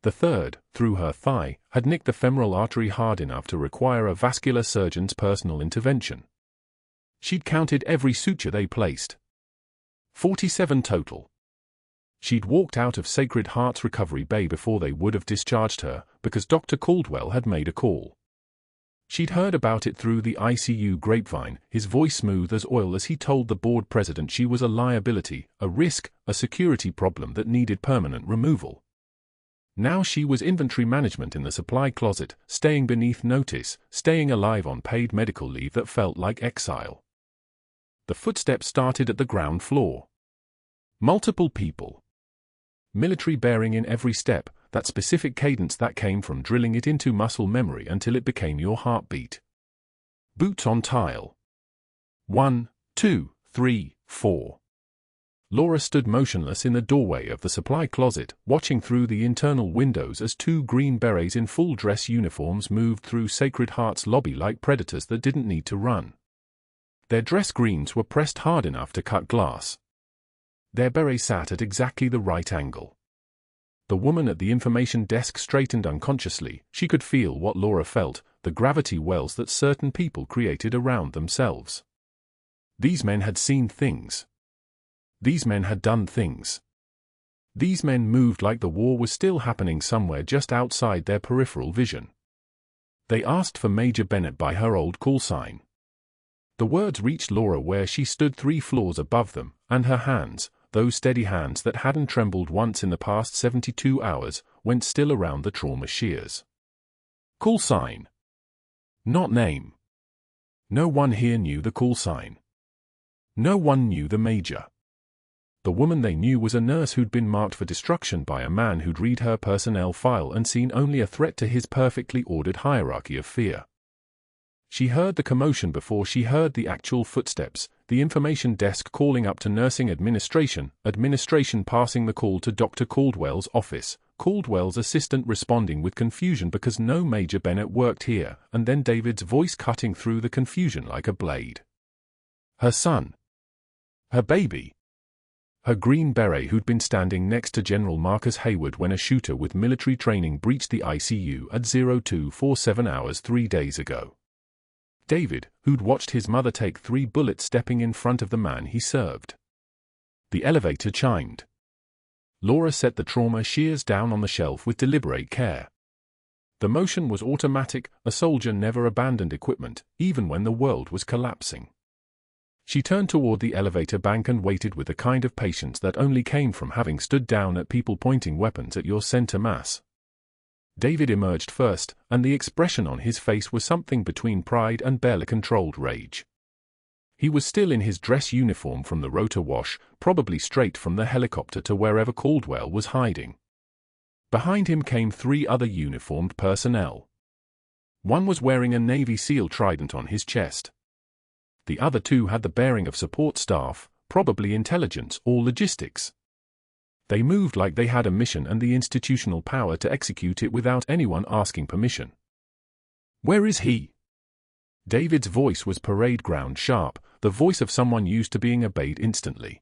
The third, through her thigh, had nicked the femoral artery hard enough to require a vascular surgeon's personal intervention. She'd counted every suture they placed. 47 total. She'd walked out of Sacred Heart's recovery bay before they would have discharged her, because Dr. Caldwell had made a call. She'd heard about it through the ICU grapevine, his voice smooth as oil as he told the board president she was a liability, a risk, a security problem that needed permanent removal. Now she was inventory management in the supply closet, staying beneath notice, staying alive on paid medical leave that felt like exile. The footsteps started at the ground floor. Multiple people. Military bearing in every step, that specific cadence that came from drilling it into muscle memory until it became your heartbeat. Boots on tile. 1, 2, 3, 4. Laura stood motionless in the doorway of the supply closet, watching through the internal windows as 2 green berets in full dress uniforms moved through Sacred Heart's lobby like predators that didn't need to run. Their dress greens were pressed hard enough to cut glass. Their berets sat at exactly the right angle. The woman at the information desk straightened unconsciously. She could feel what Laura felt, the gravity wells that certain people created around themselves. These men had seen things. These men had done things. These men moved like the war was still happening somewhere just outside their peripheral vision. They asked for Major Bennett by her old call sign. The words reached Laura where she stood 3 floors above them, and her hands, those steady hands that hadn't trembled once in the past 72 hours, went still around the trauma shears. Call sign. Not name. No one here knew the call sign. No one knew the major. The woman they knew was a nurse who'd been marked for destruction by a man who'd read her personnel file and seen only a threat to his perfectly ordered hierarchy of fear. She heard the commotion before she heard the actual footsteps, the information desk calling up to nursing administration, administration passing the call to Dr. Caldwell's office, Caldwell's assistant responding with confusion because no Major Bennett worked here, and then David's voice cutting through the confusion like a blade. Her son. Her baby. Her green beret who'd been standing next to General Marcus Hayward when a shooter with military training breached the ICU at 0247 hours 3 days ago. David, who'd watched his mother take 3 bullets stepping in front of the man he served. The elevator chimed. Laura set the trauma shears down on the shelf with deliberate care. The motion was automatic, a soldier never abandoned equipment, even when the world was collapsing. She turned toward the elevator bank and waited with the kind of patience that only came from having stood down at people pointing weapons at your center mass. David emerged first, and the expression on his face was something between pride and barely controlled rage. He was still in his dress uniform from the rotor wash, probably straight from the helicopter to wherever Caldwell was hiding. Behind him came 3 other uniformed personnel. One was wearing a Navy SEAL trident on his chest. The other 2 had the bearing of support staff, probably intelligence or logistics. They moved like they had a mission and the institutional power to execute it without anyone asking permission. "Where is he?" David's voice was parade ground sharp, the voice of someone used to being obeyed instantly.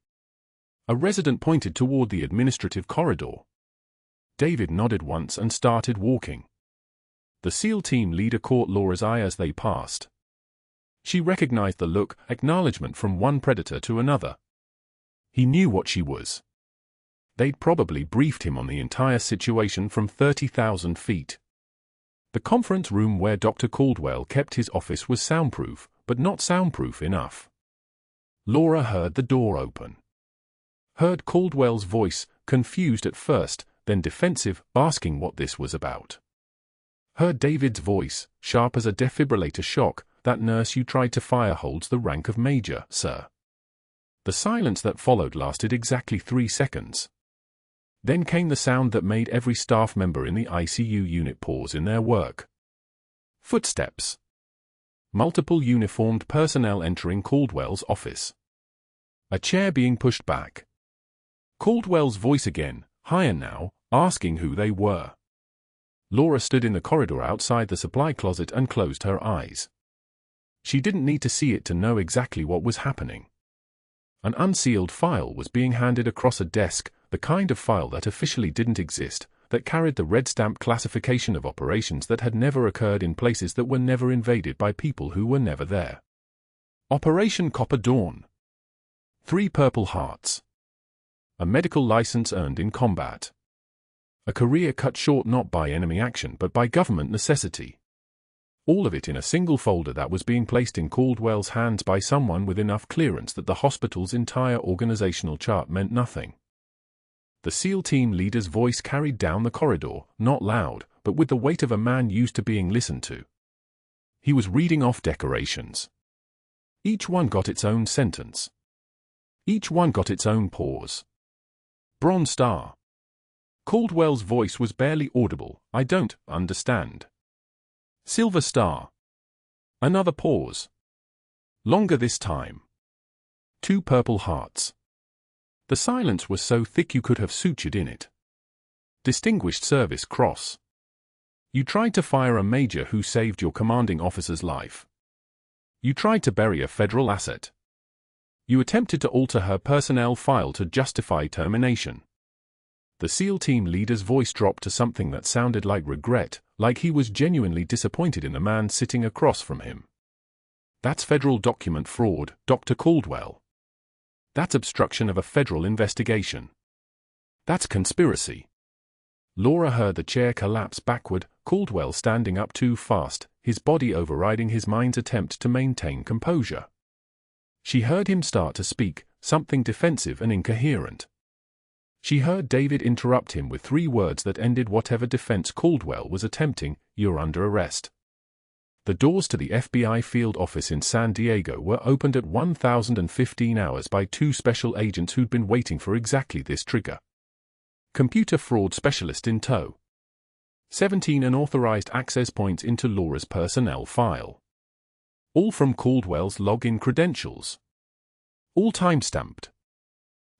A resident pointed toward the administrative corridor. David nodded once and started walking. The SEAL team leader caught Laura's eye as they passed. She recognized the look, acknowledgement from one predator to another. He knew what she was. They'd probably briefed him on the entire situation from 30,000 feet. The conference room where Dr. Caldwell kept his office was soundproof, but not soundproof enough. Laura heard the door open. Heard Caldwell's voice, confused at first, then defensive, asking what this was about. Heard David's voice, sharp as a defibrillator shock, "That nurse you tried to fire holds the rank of major, sir." The silence that followed lasted exactly 3 seconds. Then came the sound that made every staff member in the ICU unit pause in their work. Footsteps. Multiple uniformed personnel entering Caldwell's office. A chair being pushed back. Caldwell's voice again, higher now, asking who they were. Laura stood in the corridor outside the supply closet and closed her eyes. She didn't need to see it to know exactly what was happening. An unsealed file was being handed across a desk, the kind of file that officially didn't exist, that carried the red-stamped classification of operations that had never occurred in places that were never invaded by people who were never there. Operation Copper Dawn. 3 Purple Hearts. A medical license earned in combat. A career cut short not by enemy action but by government necessity. All of it in a single folder that was being placed in Caldwell's hands by someone with enough clearance that the hospital's entire organizational chart meant nothing. The SEAL team leader's voice carried down the corridor, not loud, but with the weight of a man used to being listened to. He was reading off decorations. Each one got its own sentence. Each one got its own pause. Bronze Star. Caldwell's voice was barely audible. "I don't understand." Silver Star. Another pause. Longer this time. 2 Purple Hearts. The silence was so thick you could have sutured in it. Distinguished Service Cross. You tried to fire a major who saved your commanding officer's life. You tried to bury a federal asset. You attempted to alter her personnel file to justify termination. The SEAL team leader's voice dropped to something that sounded like regret, like he was genuinely disappointed in the man sitting across from him. "That's federal document fraud, Dr. Caldwell. That's obstruction of a federal investigation. That's conspiracy." Laura heard the chair collapse backward, Caldwell standing up too fast, his body overriding his mind's attempt to maintain composure. She heard him start to speak, something defensive and incoherent. She heard David interrupt him with 3 words that ended whatever defense Caldwell was attempting: "You're under arrest." The doors to the FBI field office in San Diego were opened at 1015 hours by 2 special agents who'd been waiting for exactly this trigger. Computer fraud specialist in tow. 17 unauthorized access points into Laura's personnel file. All from Caldwell's login credentials. All time-stamped.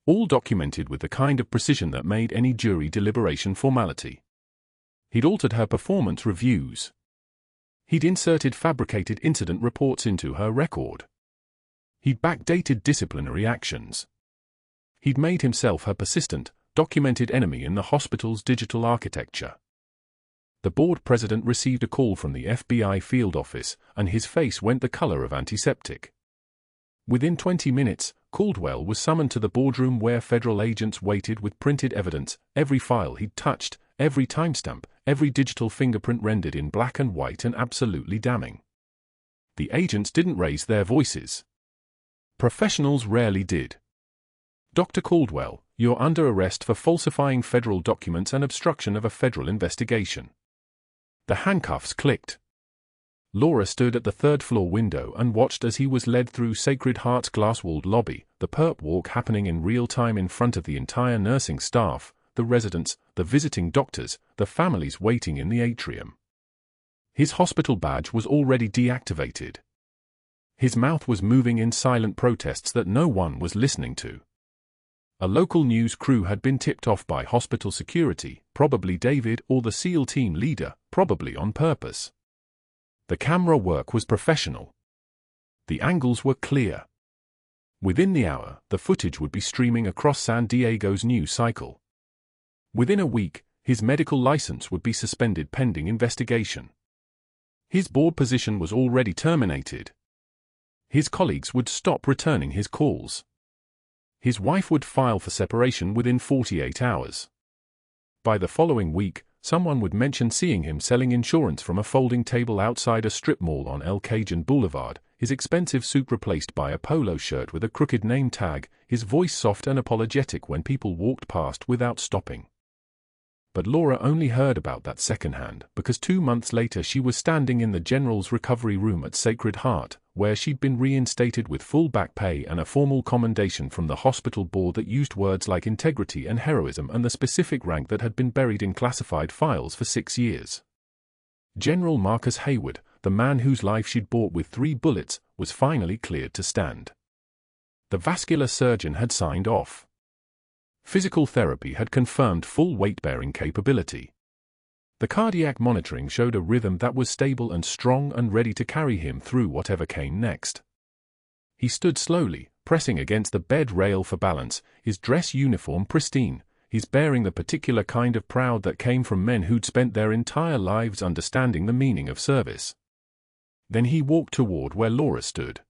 All documented with the kind of precision that made any jury deliberation formality. He'd altered her performance reviews. He'd inserted fabricated incident reports into her record. He'd backdated disciplinary actions. He'd made himself her persistent, documented enemy in the hospital's digital architecture. The board president received a call from the FBI field office, and his face went the color of antiseptic. Within 20 minutes, Caldwell was summoned to the boardroom where federal agents waited with printed evidence, every file he'd touched, every timestamp, every digital fingerprint rendered in black and white and absolutely damning. The agents didn't raise their voices. Professionals rarely did. "Dr. Caldwell, you're under arrest for falsifying federal documents and obstruction of a federal investigation." The handcuffs clicked. Laura stood at the third-floor window and watched as he was led through Sacred Heart's glass-walled lobby, the perp walk happening in real time in front of the entire nursing staff, the residents, the visiting doctors, the families waiting in the atrium. His hospital badge was already deactivated. His mouth was moving in silent protests that no one was listening to. A local news crew had been tipped off by hospital security, probably David or the SEAL team leader, probably on purpose. The camera work was professional. The angles were clear. Within the hour, the footage would be streaming across San Diego's news cycle. Within a week, his medical license would be suspended pending investigation. His board position was already terminated. His colleagues would stop returning his calls. His wife would file for separation within 48 hours. By the following week, someone would mention seeing him selling insurance from a folding table outside a strip mall on El Cajon Boulevard, his expensive suit replaced by a polo shirt with a crooked name tag, his voice soft and apologetic when people walked past without stopping. But Laura only heard about that secondhand because 2 months later she was standing in the general's recovery room at Sacred Heart, where she'd been reinstated with full back pay and a formal commendation from the hospital board that used words like integrity and heroism and the specific rank that had been buried in classified files for 6 years. General Marcus Hayward, the man whose life she'd bought with 3 bullets, was finally cleared to stand. The vascular surgeon had signed off. Physical therapy had confirmed full weight-bearing capability. The cardiac monitoring showed a rhythm that was stable and strong and ready to carry him through whatever came next. He stood slowly, pressing against the bed rail for balance, his dress uniform pristine, his bearing the particular kind of proud that came from men who'd spent their entire lives understanding the meaning of service. Then he walked toward where Laura stood.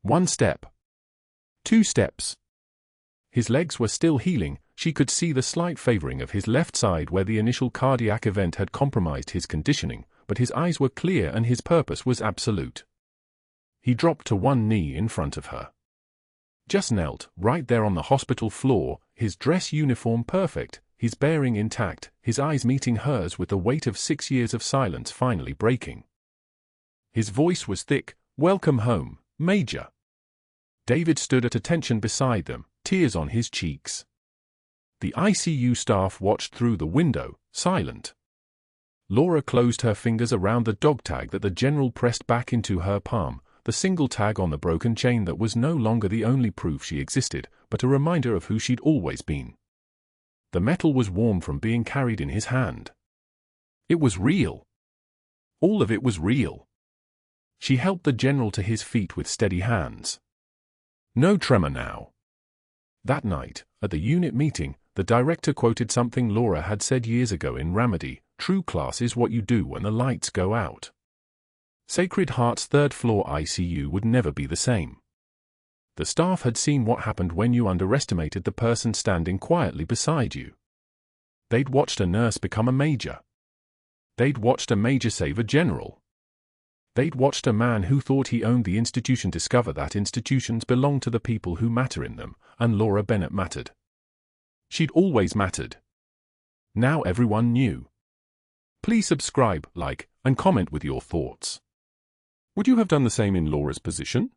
1 step. 2 steps. His legs were still healing, she could see the slight favoring of his left side where the initial cardiac event had compromised his conditioning, but his eyes were clear and his purpose was absolute. He dropped to 1 knee in front of her. Just knelt, right there on the hospital floor, his dress uniform perfect, his bearing intact, his eyes meeting hers with the weight of 6 years of silence finally breaking. His voice was thick, "Welcome home, Major." David stood at attention beside them, tears on his cheeks. The ICU staff watched through the window, silent. Laura closed her fingers around the dog tag that the general pressed back into her palm, the single tag on the broken chain that was no longer the only proof she existed, but a reminder of who she'd always been. The metal was warm from being carried in his hand. It was real. All of it was real. She helped the general to his feet with steady hands. No tremor now. That night, at the unit meeting, the director quoted something Laura had said years ago in Ramadi, "True class is what you do when the lights go out." Sacred Heart's third-floor ICU would never be the same. The staff had seen what happened when you underestimated the person standing quietly beside you. They'd watched a nurse become a major. They'd watched a major save a general. They'd watched a man who thought he owned the institution discover that institutions belong to the people who matter in them, and Laura Bennett mattered. She'd always mattered. Now everyone knew. Please subscribe, like, and comment with your thoughts. Would you have done the same in Laura's position?